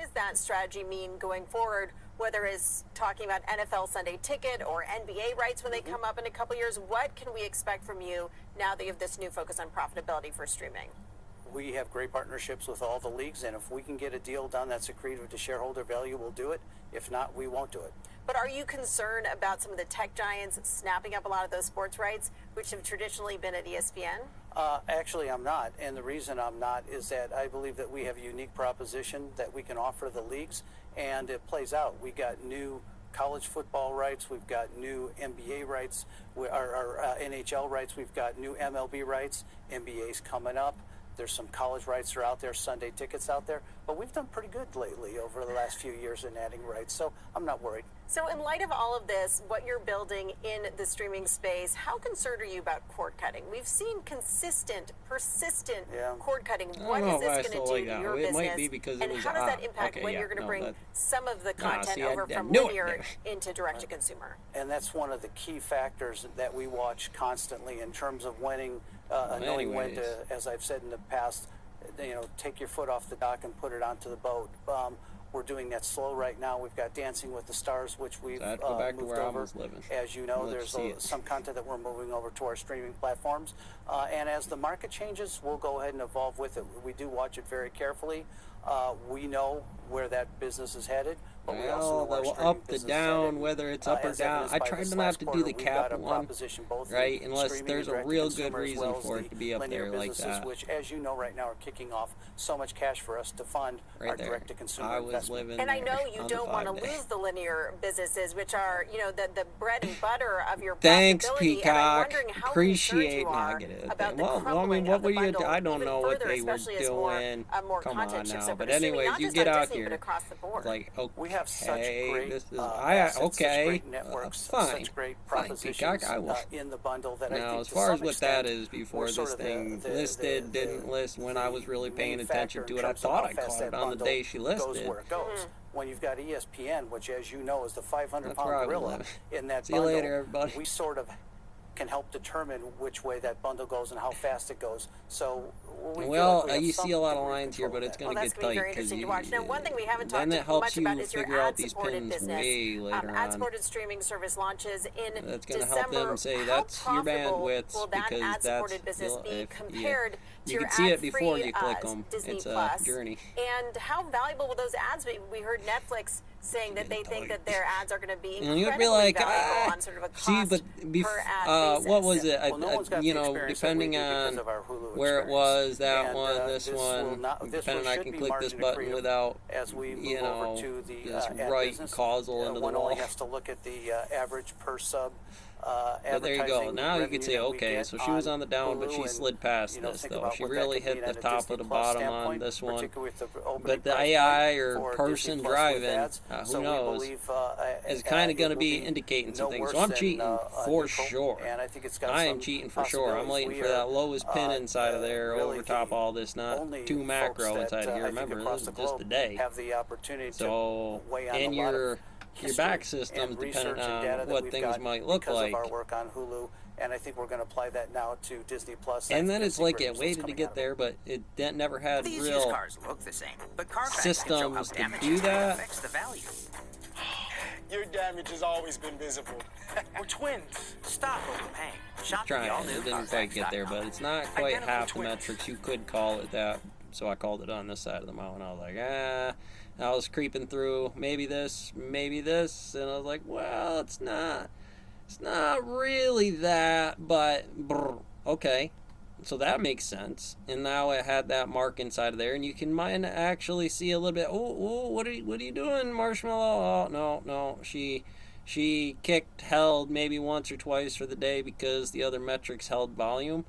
does that strategy mean going forward, whether it's talking about NFL Sunday Ticket or NBA rights when they come up in a couple years? What can we expect from you now that you have this new focus on profitability for streaming? We have great partnerships with all the leagues, and if we can get a deal done that's accretive to shareholder value, we'll do it. If not, we won't do it. But are you concerned about some of the tech giants snapping up a lot of those sports rights, which have traditionally been at ESPN? Actually, I'm not. And the reason I'm not is that I believe that we have a unique proposition that we can offer the leagues, and it plays out. We got new college football rights. We've got new NBA rights, our NHL rights. We've got new MLB rights. NBA's coming up. There's some college rights that are out there, Sunday tickets out there. But we've done pretty good lately over the last few years in adding rights, so I'm not worried. So in light of all of this, what you're building in the streaming space, how concerned are you about cord cutting? We've seen consistent, persistent cord cutting. What is this going to do to your business? Might be because and how does that impact when you're going to bring some of the content over from linear into direct-to-consumer? And that's one of the key factors that we watch constantly in terms of knowing when to, as I've said in the past, take your foot off the dock and put it onto the boat. We're doing that slow right now. We've got Dancing with the Stars, which we've moved over. As you know, there's some content that we're moving over to our streaming platforms. And as the market changes, we'll go ahead and evolve with it. We do watch it very carefully. We know where that business is headed, but we also know where the up, the down, whether it's up or down. I try to not to do the cap one, right? Unless there's a real good reason for it to be up there like that. Which, as you know, right now are kicking off so much cash for us to fund our direct-to-consumer investment. And I know you don't want to lose the linear businesses, which are, the bread and butter of your profitability. Thanks, Peacock. And I'm wondering how Appreciate negative. About the well, I mean, what were you? I don't know what they were doing. Come on now, but anyways, you get out here. It's like, okay, we have such great, this is such great networks, such great propositions Peacock, I will. In the bundle that now, I think as far as what extent, that is, before this thing listed, didn't list when I was really paying attention to it, I thought I caught it on the day she listed. Where it goes. When you've got ESPN, which, as you know, is the 500-pound gorilla in that See bundle, you later, everybody. We sort of can help determine which way that bundle goes and how fast it goes. So you see a lot of lines here, but it's going to get tight because you watch. Now, one thing we haven't talked much about is your ad-supported business. Ad-supported streaming service launches in that's going December. To help them say that's your bandwidth will that because ad-supported business be compared to your ad-free? You can see it before you click them. Disney it's Plus. A journey. And how valuable will those ads be? We heard Netflix saying that they think that their ads are going to be incredibly you'd be like, valuable on sort of a cost per ad basis. What was it? Depending on where it was, that one, this one, depending I can click this button without, this right causal into the wall. One only has to look at the average per sub. But there you go. Now you could say, okay, so she was on the down, but she slid past this, though. She really hit the top of the bottom on this one. But the AI or person driving, who knows, is kind of going to be indicating some things. So I'm cheating for sure. I am cheating for sure. I'm waiting for that lowest pin inside of there over top all this, not too macro inside here. Remember, this is just a day. So, and your back system's dependent on what things might look like. Our work on Hulu, and I think we're going to apply that now to Disney Plus. And then it's like it waited to get there, but it never had real cars look the same, but systems to do that. Your damage has always been visible. We're twins. Stop overpaying. It didn't quite get there, but it's not quite half the metrics. You could call it that, so I called it on this side of the mountain. I was like, I was creeping through maybe this, and I was like, well, it's not really that, but okay, so that makes sense. And now it had that mark inside of there, and you can actually see a little bit. What are you doing, Marshmallow? Oh no, she held maybe once or twice for the day because the other metrics held volume,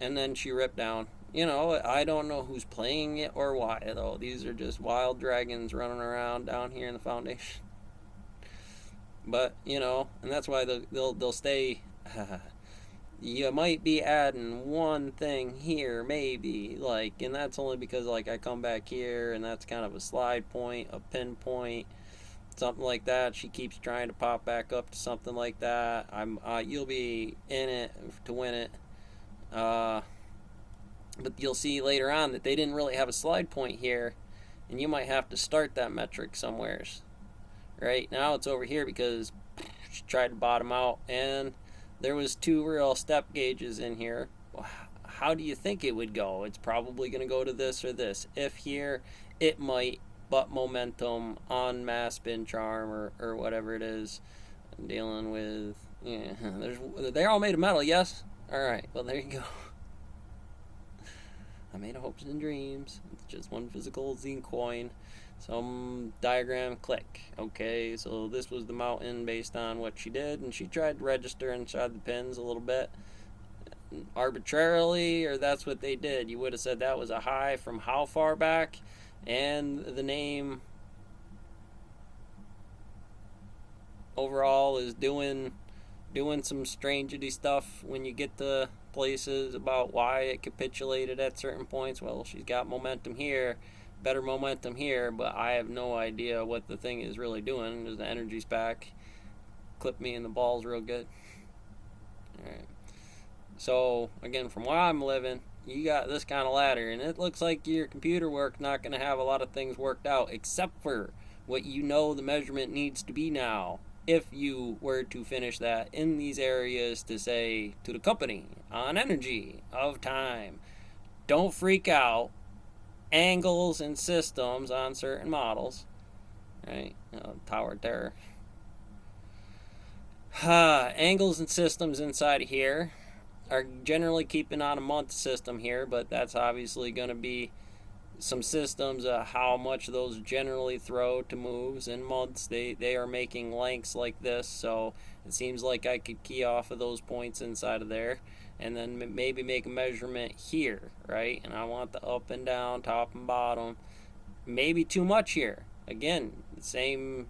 and then she ripped down. I don't know who's playing it or why, though. These are just wild dragons running around down here in the foundation. But, and that's why they'll stay. You might be adding one thing here, maybe, and that's only because, I come back here, and that's kind of a slide point, a pinpoint, something like that. She keeps trying to pop back up to something like that. You'll be in it to win it. But you'll see later on that they didn't really have a slide point here, and you might have to start that metric somewheres. Right now it's over here because she tried to bottom out, and there was 2 real step gauges in here. How do you think it would go? It's probably going to go to this or this. If here, it might, but momentum on mass spin charm or whatever it is I'm dealing with. Yeah, they're all made of metal, yes? Alright, well there you go. I made a hopes and dreams. It's just one physical zinc coin. Some diagram, click. Okay, so this was the mountain based on what she did, and she tried to register inside the pins a little bit arbitrarily, or that's what they did. You would have said that was a high from how far back, and the name overall is doing some strangety stuff when you get to places about why it capitulated at certain points. Well, she's got momentum here, better momentum here, but I have no idea what the thing is really doing. There's the energy SPAC. Clip me in the balls real good. Alright. So, again, from where I'm living, you got this kind of ladder, and it looks like your computer work not going to have a lot of things worked out, except for what you know the measurement needs to be now. If you were to finish that in these areas to say to the company on energy of time, don't freak out, angles and systems on certain models, right? Tower Terror. Angles and systems inside of here are generally keeping on a month system here, but that's obviously going to be some systems how much those generally throw to moves in months. They are making lengths like this, so it seems like I could key off of those points inside of there and then maybe make a measurement here, right? And I want the up and down, top and bottom. Maybe too much here. Again, same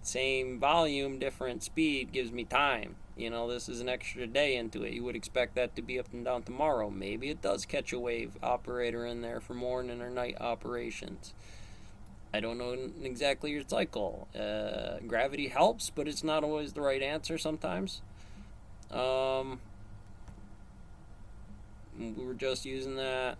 volume, different speed gives me time. You know, this is an extra day into it. You would expect that to be up and down tomorrow. Maybe it does catch a wave operator in there for morning or night operations. I don't know exactly your cycle. Gravity helps, but it's not always the right answer sometimes. We were just using that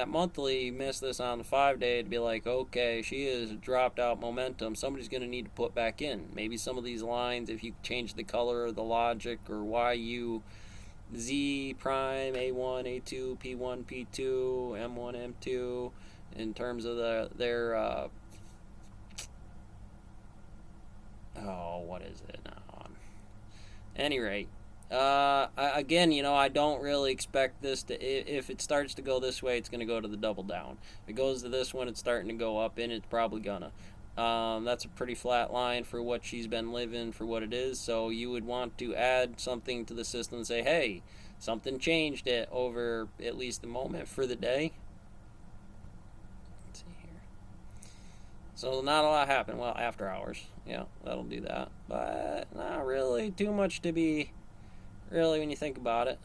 monthly, missed this on the 5-day to be like, okay, she has dropped out momentum. Somebody's going to need to put back in. Maybe some of these lines, if you change the color or the logic or YU, Z prime, A1, A2, P1, P2, M1, M2, in terms of their what is it now? Any rate, again, you know, I don't really expect this to, if it starts to go this way, it's going to go to the double down. If it goes to this one, it's starting to go up, and it's probably gonna. That's a pretty flat line for what she's been living, for what it is, so you would want to add something to the system and say, hey, something changed it over at least the moment for the day. Let's see here. So not a lot happened. Well, after hours, yeah, that'll do that, but not really too much to be really, when you think about it.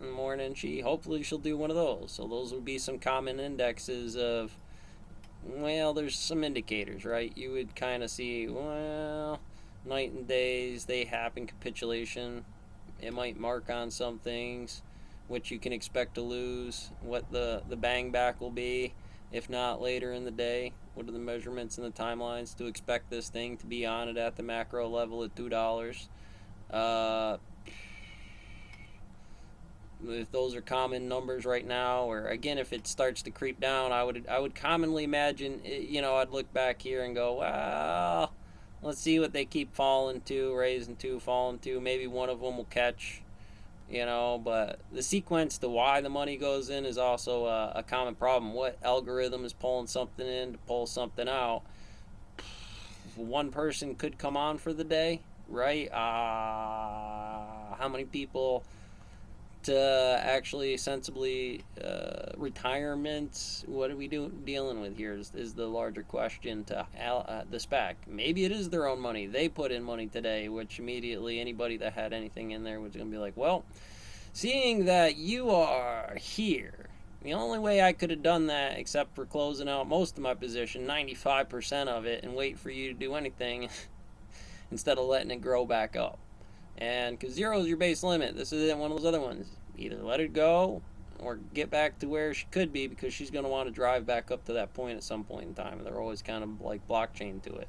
In the morning, hopefully she'll do one of those. So those would be some common indexes of, well, there's some indicators, right? You would kind of see, well, night and days, they happen, capitulation. It might mark on some things, which you can expect to lose, what the bang back will be, if not later in the day. What are the measurements and the timelines to expect this thing to be on it at the macro level at $2? If those are common numbers right now, or again, if it starts to creep down, I would commonly imagine, you know, I'd look back here and go, well, let's see what they keep falling to, raising to, falling to. Maybe one of them will catch, you know, but the sequence to why the money goes in is also a common problem. What algorithm is pulling something in to pull something out? One person could come on for the day, right? How many people to actually sensibly retirement? What are we dealing with here is the larger question to the SPAC. Maybe it is their own money. They put in money today, which immediately anybody that had anything in there was going to be like, well, seeing that you are here, the only way I could have done that, except for closing out most of my position, 95% of it, and wait for you to do anything instead of letting it grow back up. And because 0 is your base limit, this isn't one of those other ones. Either let it go or get back to where she could be, because she's going to want to drive back up to that point at some point in time. And they're always kind of like blockchain to it.